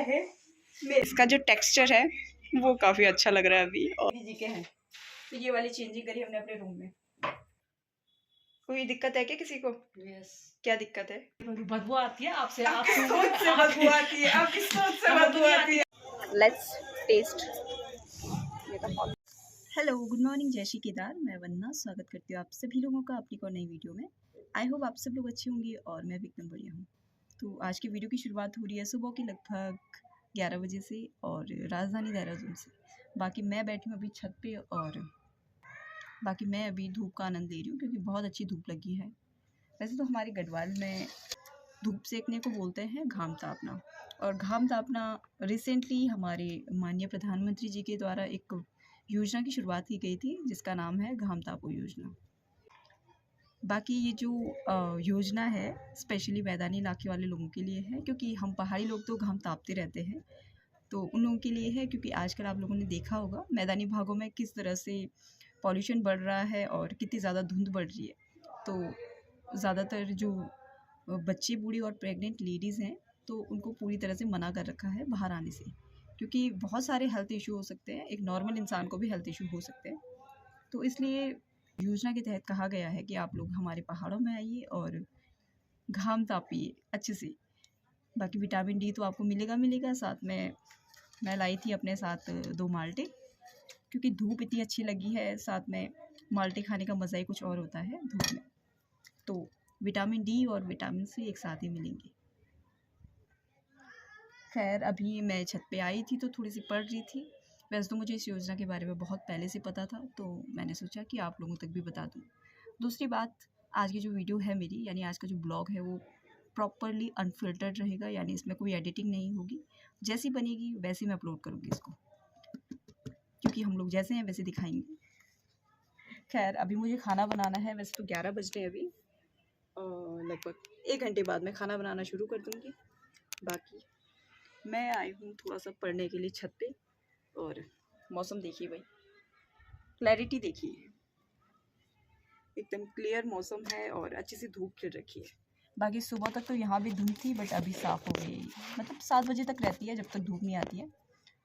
है इसका जो टेक्सचर है वो काफ़ी अच्छा लग रहा है अभी। और जी के हैं तो ये वाली चेंजिंग करी हमने अपने रूम में। कोई दिक्कत है क्या किसी को? यस। क्या दिक्कत है? बदबू आती है आपसे, आपकी सोच से बदबू आती है, आपकी सोच से बदबू आती है। Let's test. Hello, good morning, जय श्री केदार। मैं वंदना स्वागत करती हूँ आप सभी लोगों का अपनी को नई वीडियो में। आई होप आप सब लोग अच्छे होंगे और मैं भी एकदम बढ़िया हूँ। तो आज की वीडियो की शुरुआत हो रही है सुबह की लगभग 11 बजे से और राजधानी देहरादून से। बाकी मैं बैठी हूँ अभी छत पे और बाकी मैं अभी धूप का आनंद ले रही हूँ क्योंकि बहुत अच्छी धूप लगी है। वैसे तो हमारे गढ़वाल में धूप सेकने को बोलते हैं घाम तापना, और घाम तापना रिसेंटली हमारे माननीय प्रधानमंत्री जी के द्वारा एक योजना की शुरुआत की गई थी जिसका नाम है घाम तापो योजना। बाकी ये जो योजना है स्पेशली मैदानी इलाके वाले लोगों के लिए है, क्योंकि हम पहाड़ी लोग तो घाम तापते रहते हैं, तो उन लोगों के लिए है। क्योंकि आजकल आप लोगों ने देखा होगा मैदानी भागों में किस तरह से पॉल्यूशन बढ़ रहा है और कितनी ज़्यादा धुंध बढ़ रही है। तो ज़्यादातर जो बच्चे, बूढ़ी और प्रेग्नेंट लेडीज़ हैं तो उनको पूरी तरह से मना कर रखा है बाहर आने से, क्योंकि बहुत सारे हेल्थ इशू हो सकते हैं, एक नॉर्मल इंसान को भी हेल्थ इशू हो सकते हैं। तो इसलिए योजना के तहत कहा गया है कि आप लोग हमारे पहाड़ों में आइए और घाम तापिए अच्छे से। बाकी विटामिन डी तो आपको मिलेगा। साथ में मैं लाई थी अपने साथ 2 माल्टे, क्योंकि धूप इतनी अच्छी लगी है। साथ में माल्टे खाने का मज़ा ही कुछ और होता है धूप में। तो विटामिन डी और विटामिन सी एक साथ ही मिलेंगे। खैर अभी मैं छत पे आई थी तो थोड़ी सी पढ़ रही थी। वैसे तो मुझे इस योजना के बारे में बहुत पहले से पता था, तो मैंने सोचा कि आप लोगों तक भी बता दूं। दूसरी बात, आज की जो वीडियो है मेरी, यानी आज का जो ब्लॉग है वो प्रॉपरली अनफिल्टर्ड रहेगा, यानी इसमें कोई एडिटिंग नहीं होगी। जैसी बनेगी वैसे मैं अपलोड करूँगी इसको, क्योंकि हम लोग जैसे हैं वैसे दिखाएंगे। खैर अभी मुझे खाना बनाना है। वैसे तो 11 बज रहे हैं अभी, लगभग 1 घंटे बाद मैं खाना बनाना शुरू कर दूँगी। बाकी मैं आई हूँ थोड़ा सा पढ़ने के लिए छत पे, और मौसम देखिए भाई, क्लैरिटी देखिए, एकदम क्लियर मौसम है और अच्छी सी धूप खिल रखी है। बाकी सुबह तक तो यहाँ भी धूप थी, बट अभी साफ़ हो गई। मतलब 7 बजे तक रहती है जब तक धूप नहीं आती है,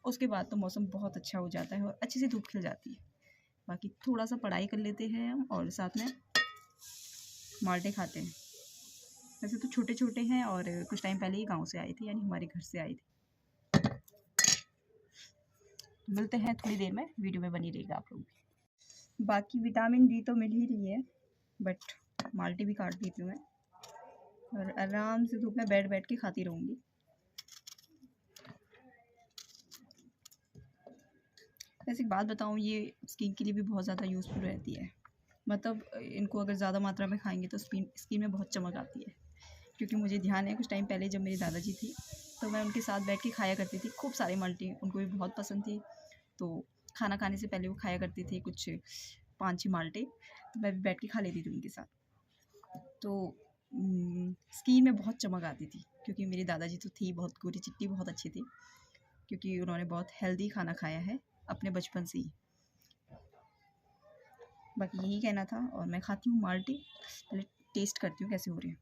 उसके बाद तो मौसम बहुत अच्छा हो जाता है और अच्छी सी धूप खिल जाती है। बाकी थोड़ा सा पढ़ाई कर लेते हैं हम और साथ में माल्टे खाते हैं। वैसे तो छोटे छोटे हैं और कुछ टाइम पहले ही गाँव से आए थे, यानी हमारे घर से आए थे। मिलते हैं थोड़ी देर में, वीडियो में बनी रहेगा आप लोग भी। बाकी विटामिन डी तो मिल ही रही है, बट माल्टे भी काट देती हूँ मैं और आराम से धूप में बैठ के खाती रहूँगी। वैसे एक बात बताऊँ, ये स्किन के लिए भी बहुत ज़्यादा यूज़फुल रहती है। मतलब इनको अगर ज़्यादा मात्रा में खाएंगे तो स्किन में बहुत चमक आती है। क्योंकि मुझे ध्यान है कुछ टाइम पहले जब मेरी दादाजी थी तो मैं उनके साथ बैठ के खाया करती थी खूब सारे माल्टे, उनको भी बहुत पसंद थी। तो खाना खाने से पहले वो खाया करते थे कुछ 5-6 माल्टे, तो मैं भी बैठ के खा लेती थी उनके साथ। तो स्किन में बहुत चमक आती थी, क्योंकि मेरी दादाजी तो थी बहुत गोरी चिट्टी, बहुत अच्छी थी, क्योंकि उन्होंने बहुत हेल्दी खाना खाया है अपने बचपन से ही। बाकी यही कहना था, और मैं खाती हूँ माल्टे। पहले टेस्ट करती हूँ कैसे हो रहे हैं।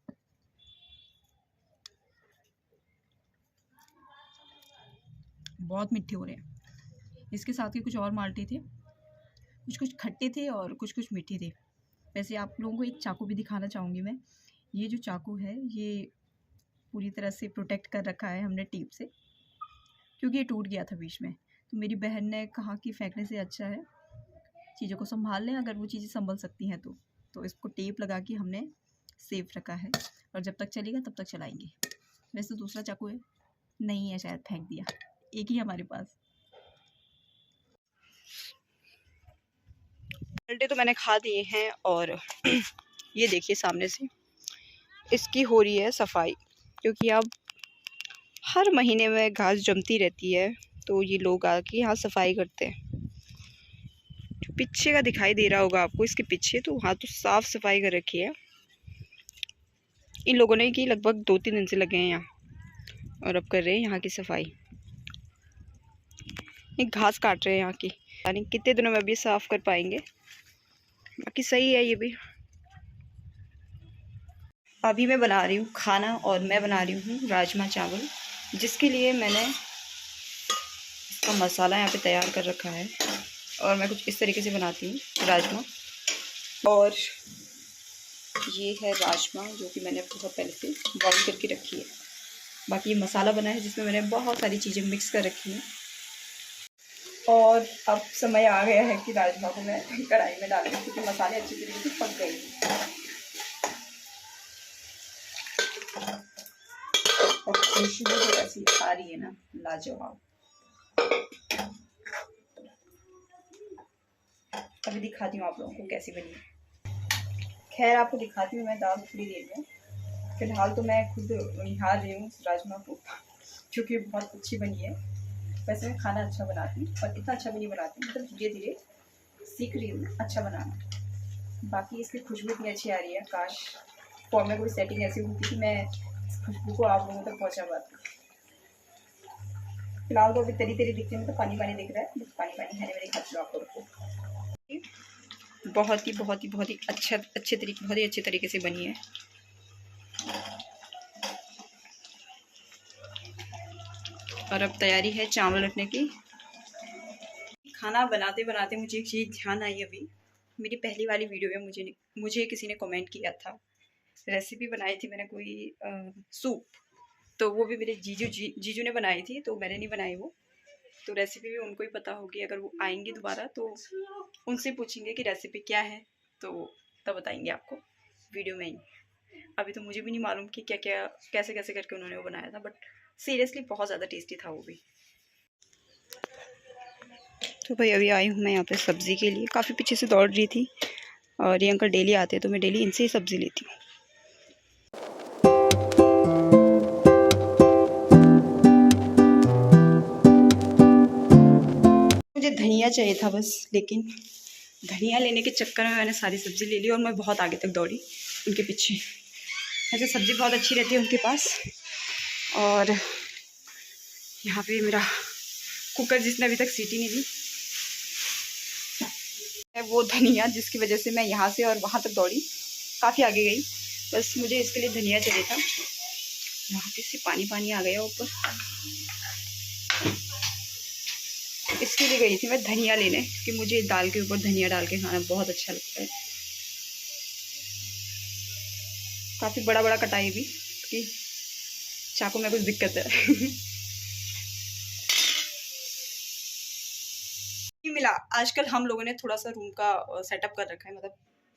बहुत मीठे हो रहे हैं। इसके साथ के कुछ और माल्टे थे, कुछ खट्टे थे और कुछ मीठे थे। वैसे आप लोगों को एक चाकू भी दिखाना चाहूँगी मैं। ये जो चाकू है ये पूरी तरह से प्रोटेक्ट कर रखा है हमने टेप से, क्योंकि ये टूट गया था बीच में। तो मेरी बहन ने कहा कि फेंकने से अच्छा है चीज़ों को संभाल लें, अगर वो चीज़ें संभल सकती हैं तो इसको टेप लगा के हमने सेफ रखा है, और जब तक चलेगा तब तक चलाएँगे। वैसे तो दूसरा चाकू है, नहीं है शायद, फेंक दिया, एक ही हमारे पास। माल्टे तो मैंने खा दिए हैं, और ये देखिए सामने से इसकी हो रही है सफाई, क्योंकि अब हर महीने में घास जमती रहती है, तो ये लोग आके यहाँ सफाई करते हैं। जो पीछे का दिखाई दे रहा होगा आपको, इसके पीछे तो वहाँ तो साफ सफाई कर रखी है इन लोगों ने, कि लगभग 2-3 दिन से लगे हैं यहाँ, और अब कर रहे हैं यहाँ की सफाई। ये घास काट रहे हैं यहाँ की, यानी कितने दिनों में अभी साफ कर पाएंगे। बाकी सही है ये भी। अभी मैं बना रही हूँ खाना, और मैं बना रही हूँ राजमा चावल। जिसके लिए मैंने इसका मसाला यहाँ पे तैयार कर रखा है। और मैं कुछ इस तरीके से बनाती हूँ राजमा। और ये है राजमा जो कि मैंने बहुत पहले से बॉईल करके रखी है। बाकी ये मसाला बना है जिसमें मैंने बहुत सारी चीज़ें मिक्स कर रखी हैं। और अब समय आ गया है कि राजमा को मैं कढ़ाई में डाल दूँ, क्योंकि मसाले अच्छी तरीके से पक गए हैं। और खुशबू तो ऐसी आ रही है ना, लाजवाब। अभी दिखाती हूँ आप लोगों को कैसी बनी है। खैर आपको दिखाती हूँ मैं दाल थोड़ी देर में। फिलहाल तो मैं खुद निहार रही हूँ राजमा को, क्योंकि बहुत अच्छी बनी है। वैसे मैं खाना अच्छा बनाती हूँ और इतना अच्छा भी नहीं बनाती, मतलब धीरे धीरे सीख रही हूँ अच्छा बनाना। बाकी इसकी खुशबू इतनी अच्छी आ रही है, काश फॉर्म में कोई सेटिंग ऐसी होती कि मैं इस खुशबू को आप लोगों तक पहुँचा पाती। फिलहाल तो अभी तरी तरी दिखती है, तो पानी पानी दिख रहा है, बस पानी पानी है मेरे खाते आप लोगों को। बहुत ही अच्छे तरीके, बहुत ही अच्छे तरीके से बनी है। और अब तैयारी है चावल रखने की। खाना बनाते बनाते मुझे एक चीज़ ध्यान आई अभी। मेरी पहली वाली वीडियो में मुझे किसी ने कमेंट किया था, रेसिपी बनाई थी मैंने कोई सूप। तो वो भी मेरे जीजू ने बनाई थी, तो मैंने नहीं बनाई वो। तो रेसिपी भी उनको ही पता होगी, अगर वो आएंगे दोबारा तो उनसे पूछेंगे कि रेसिपी क्या है, तो तब बताएंगे आपको वीडियो में ही। अभी तो मुझे भी नहीं मालूम कि क्या क्या कैसे कैसे करके उन्होंने वो बनाया था, बट सीरियसली बहुत ज़्यादा टेस्टी था वो भी। तो भाई अभी आई हूँ मैं यहाँ पे सब्ज़ी के लिए। काफ़ी पीछे से दौड़ रही थी, और ये अंकल डेली आते हैं तो मैं डेली इनसे ही सब्ज़ी लेती हूँ। मुझे धनिया चाहिए था बस, लेकिन धनिया लेने के चक्कर में मैंने सारी सब्ज़ी ले ली और मैं बहुत आगे तक दौड़ी उनके पीछे। ऐसे सब्ज़ी बहुत अच्छी रहती है उनके पास। और यहाँ पे मेरा कुकर जिसने अभी तक सीटी नहीं दी है वो धनिया, जिसकी वजह से मैं यहाँ से और वहाँ तक दौड़ी, काफ़ी आगे गई। बस मुझे इसके लिए धनिया चाहिए था। वहाँ पे से पानी पानी आ गया ऊपर। इसके लिए गई थी मैं धनिया लेने, क्योंकि मुझे दाल के ऊपर धनिया डाल के खाना बहुत अच्छा लगता है। काफ़ी बड़ा बड़ा कटाई भी, क्योंकि चाकू में कुछ दिक्कत है। मिला आजकल हम लोगों ने थोड़ा सा रूम का सेटअप कर रखा है, मतलब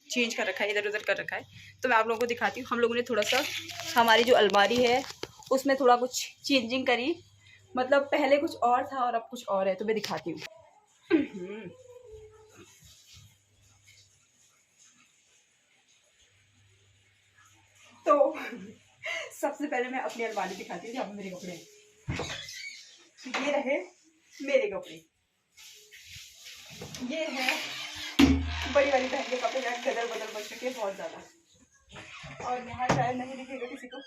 चेंज कर रखा है, इधर उधर कर रखा है। तो मैं आप लोगों को दिखाती हूँ। हम लोगों ने थोड़ा सा हमारी जो अलमारी है उसमें थोड़ा कुछ चेंजिंग करी, मतलब पहले कुछ और था और अब कुछ और है, तो मैं दिखाती हूँ। तो सबसे पहले मैं अपनी अलमारी दिखाती हूँ जहाँ पे मेरे कपड़े हैं। ये रहे मेरे कपड़े, ये है बड़ी वाली बहन के कपड़े जहाँ गदर बदल बच चुके बहुत ज़्यादा। और यहाँ शायद नहीं दिखेगा किसी को,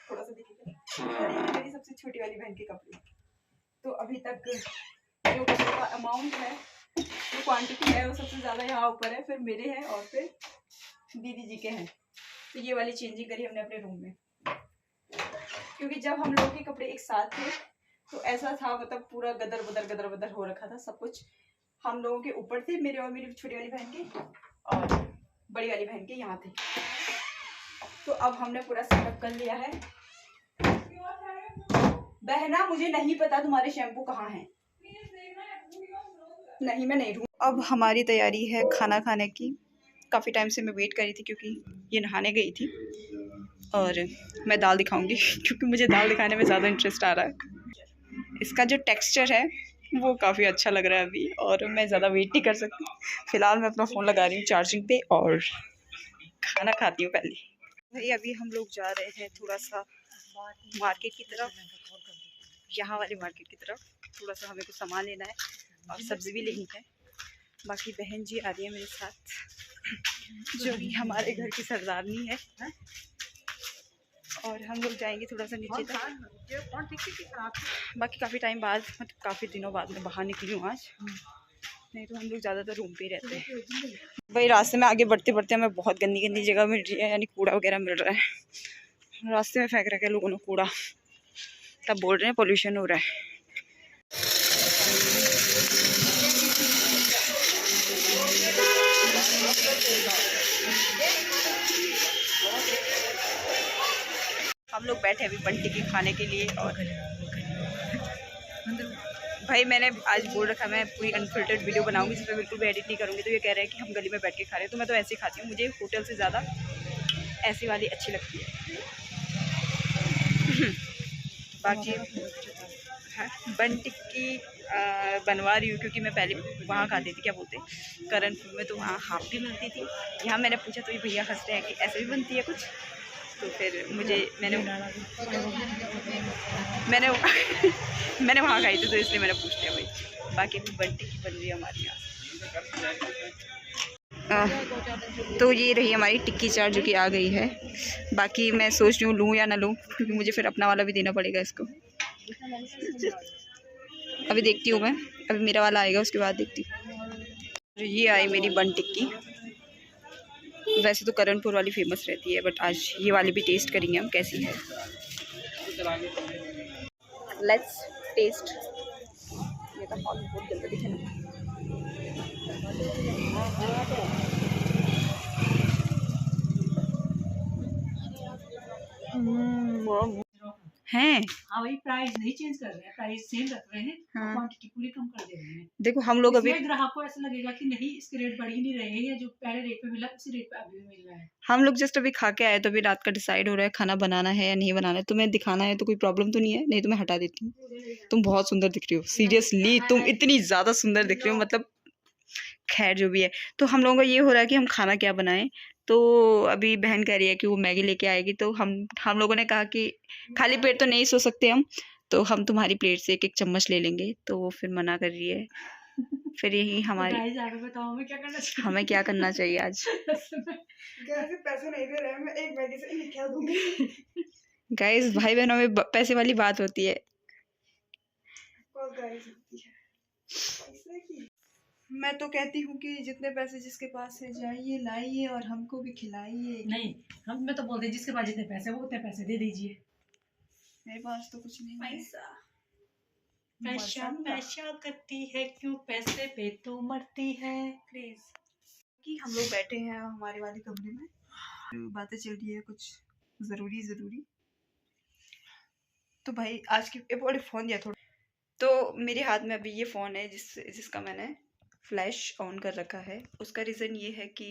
थोड़ा सा दिखेगा। और ये मेरी सबसे छोटी वाली बहन के कपड़े। तो अभी तक जो कपड़े का अमाउंट है, जो क्वांटिटी है, वो सबसे ज़्यादा यहाँ ऊपर है, फिर मेरे हैं और फिर दीदी जी के हैं। तो ये वाली चेंजिंग करी हमने अपने रूम में, क्योंकि जब हम लोग के कपड़े एक साथ थे तो ऐसा था, मतलब पूरा गदर बदर हो रखा था सब कुछ। हम लोगों के ऊपर थे, मेरे और मेरी छोटी वाली बहन के, और बड़ी वाली बहन के यहाँ थे। तो अब हमने पूरा सेटअप कर लिया है। बहना मुझे नहीं पता तुम्हारे शैम्पू कहाँ हैं। नहीं मैं नहीं रहूँ। अब हमारी तैयारी है खाना खाने की। काफ़ी टाइम से मैं वेट कर रही थी, क्योंकि ये नहाने गई थी। और मैं दाल दिखाऊंगी क्योंकि मुझे दाल दिखाने में ज़्यादा इंटरेस्ट आ रहा है। इसका जो टेक्सचर है वो काफ़ी अच्छा लग रहा है अभी, और मैं ज़्यादा वेट नहीं कर सकती। फ़िलहाल मैं अपना फ़ोन लगा रही हूँ चार्जिंग पे और खाना खाती हूँ पहले। भाई अभी हम लोग जा रहे हैं थोड़ा सा मार्केट की तरफ, यहाँ वाली मार्केट की तरफ। थोड़ा सा हमें कुछ सामान लेना है और सब्ज़ी भी लेनी है। बाकी बहन जी आ रही है मेरे साथ, जो कि हमारे घर की सरदारनी है। और हम लोग जाएंगे थोड़ा सा नीचे तक। बाकी काफ़ी टाइम बाद, मतलब काफ़ी दिनों बाद मैं बाहर निकली हूँ आज, नहीं तो हम लोग ज़्यादातर रूम पे ही रहते हैं। भाई रास्ते में आगे बढ़ते बढ़ते हमें बहुत गंदी गंदी जगह मिल रही है, यानी कूड़ा वगैरह मिल रहा है। रास्ते में फेंक रखा है लोगों ने कूड़ा, तब बोल रहे हैं पोल्यूशन हो रहा है। हम लोग बैठे अभी बंटी के खाने के लिए। और भाई मैंने आज बोल रखा मैं पूरी अनफिल्टर्ड वीडियो बनाऊंगी जिसमें बिल्कुल भी एडिट नहीं करूँगी। तो ये कह रहे हैं कि हम गली में बैठ के खा रहे हैं, तो मैं तो ऐसे ही खाती हूँ। मुझे होटल से ज़्यादा ऐसी वाली अच्छी लगती है। बाकी हाँ, बन टिक्की बनवा रही हूँ क्योंकि मैं पहले वहाँ खाती थी, क्या बोलते करणपुर में, तो वहाँ हाफ भी मिलती थी। यहाँ मैंने पूछा तो ये भैया हंस रहे हैं कि ऐसे भी बनती है कुछ। तो फिर मुझे मैंने मैंने वहाँ खाई थी तो इसलिए मैंने पूछ लिया भाई। बाकी भी बन टिक्की बन रही है हमारे यहाँ। तो ये रही हमारी टिक्की चाट जो कि आ गई है। बाकी मैं सोच रही हूँ लूँ या ना लूँ, क्योंकि मुझे फिर अपना वाला भी देना पड़ेगा इसको। अभी देखती हूँ मैं, अभी मेरा वाला आएगा उसके बाद देखती हूँ। ये आई मेरी बन टिक्की। वैसे तो करणपुर वाली फेमस रहती है, बट आज ये वाली भी टेस्ट करेंगे हम कैसी है। Let's test. ये तो बहुत जल्दी दिखे ना। हैं हाँ वही प्राइस नहीं चेंज कर रहे हैं, प्राइस सेम रख रहे हैं। हाँ। क्वांटिटी पूरी कम कर दे रहे हैं। देखो हम लोग अभी ग्राहक को ऐसा लगेगा कि नहीं इसके रेट बढ़ ही नहीं रहे हैं, या जो पहले रेट पे मिला उसी रेट पे अभी भी मिल रहा है। हम लोग जस्ट अभी खा के आए, तो अभी रात का डिसाइड हो रहा है खाना बनाना है या नहीं बनाना है। तुम्हें दिखाना है तो कोई प्रॉब्लम तो नहीं है? नहीं तो मैं हटा देती हूँ। तुम बहुत सुंदर दिख रही हो, सीरियसली तुम इतनी ज़्यादा सुंदर दिख रही हो, मतलब खैर जो भी है। तो हम लोगों का ये हो रहा है कि हम खाना क्या बनाएं। तो अभी बहन कह रही है कि वो मैगी लेके आएगी, तो हम लोगों ने कहा कि खाली पेट तो नहीं सो सकते हम, तो हम तुम्हारी प्लेट से एक एक चम्मच ले लेंगे। तो वो फिर मना कर रही है। फिर यही हमारी बताओ हमें क्या करना चाहिए। हमें क्या करना चाहिए आज। पैसे नहीं दे रहे, मैं एक मैगी से लिखा दूंगी। गाइस भाई बहनों में पैसे वाली बात होती है। पैसे की मैं तो कहती हूँ कि जितने पैसे जिसके पास है जाइए लाइए और हमको भी खिलाइए। नहीं मैं तो बोलते जिसके पास जितने पैसे वो उतने पैसे दे दीजिए। मेरे पास तो कुछ नहीं है। पैसा पैसा करती है क्यों, पैसे पे तो मरती है। प्लीज कि हम लोग बैठे हैं हमारे वाले कमरे में, तो बातें चल रही है कुछ ज़रूरी। तो भाई आज की बड़े फ़ोन दिया थोड़ा। तो मेरे हाथ में अभी ये फ़ोन है जिसका मैंने फ्लैश ऑन कर रखा है। उसका रीज़न ये है कि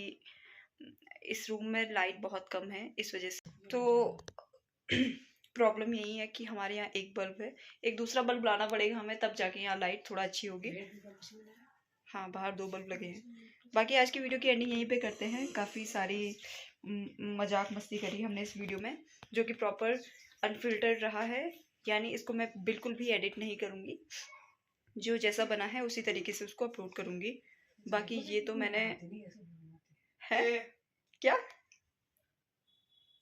इस रूम में लाइट बहुत कम है, इस वजह से। तो प्रॉब्लम यही है कि हमारे यहाँ एक बल्ब है, एक दूसरा बल्ब लाना पड़ेगा हमें, तब जाके यहाँ लाइट थोड़ा अच्छी होगी। हाँ बाहर 2 बल्ब लगे हैं। बाकी आज की वीडियो की एंडिंग यहीं पे करते हैं। काफ़ी सारी मजाक मस्ती करी हमने इस वीडियो में, जो कि प्रॉपर अनफिल्टर्ड रहा है। यानी इसको मैं बिल्कुल भी एडिट नहीं करूँगी, जो जैसा बना है उसी तरीके से उसको अपलोड करूँगी। बाकी ये तो मैंने है क्या,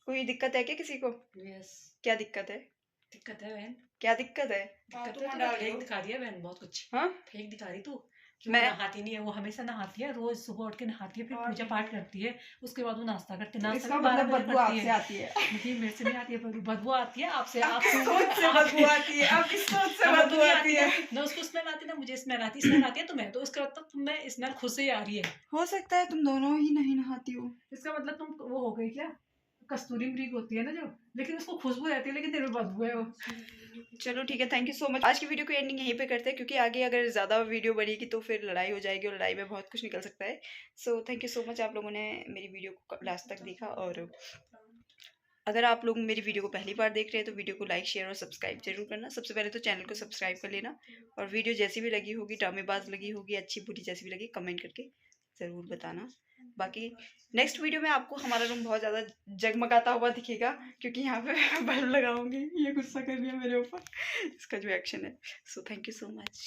कोई दिक्कत है क्या किसी को? क्या दिक्कत है? दिक्कत है बहन, क्या दिक्कत है? दिक्कत है तो फेक दिखा दिया बहन बहुत कुछ। हाँ फेक दिखा रही तू। मैं नहाती नहीं है, वो हमेशा नहाती है, रोज सुबह उठ के नहाती है, फिर पूजा पाठ करती है, उसके बाद वो नाश्ता करती है। इसका मतलब बदबू आपसे आती है। नहीं मेरे से नहीं आती है, बदबू आती है आपसे। सोच से बदबू आती है, आपकी सोच से बदबू आती है। ना उसको स्मेल आती है ना मुझे स्मेल आती है तुम्हें, तो इसका मतलब तुम्हें स्मेल खुद से ही आ रही है। हो सकता है तुम दोनों ही नहीं नहाती हो। इसका मतलब तुम वो हो गई क्या, कस्तूरी मृग होती है ना जो, लेकिन उसको खुशबू रहती है लेकिन तेरे में बदबू है वो। चलो ठीक है, थैंक यू सो मच। आज की वीडियो को एंडिंग यहीं पे करते हैं, क्योंकि आगे अगर ज़्यादा वीडियो बनेगी तो फिर लड़ाई हो जाएगी, और लड़ाई में बहुत कुछ निकल सकता है। So thank you so much आप लोगों ने मेरी वीडियो को लास्ट तक देखा। और अगर आप लोग मेरी वीडियो को पहली बार देख रहे हैं तो वीडियो को लाइक शेयर और सब्सक्राइब जरूर करना। सबसे पहले तो चैनल को सब्सक्राइब कर लेना, और वीडियो जैसी भी लगी होगी, ड्रामेबाज लगी होगी, अच्छी बुरी जैसी भी लगी, कमेंट करके ज़रूर बताना। बाकी नेक्स्ट वीडियो में आपको हमारा रूम बहुत ज़्यादा जगमगाता हुआ दिखेगा, क्योंकि यहाँ पे मैं बल्ब लगाऊंगी। ये गुस्सा कर रही है मेरे ऊपर, इसका जो एक्शन है। So thank you so much.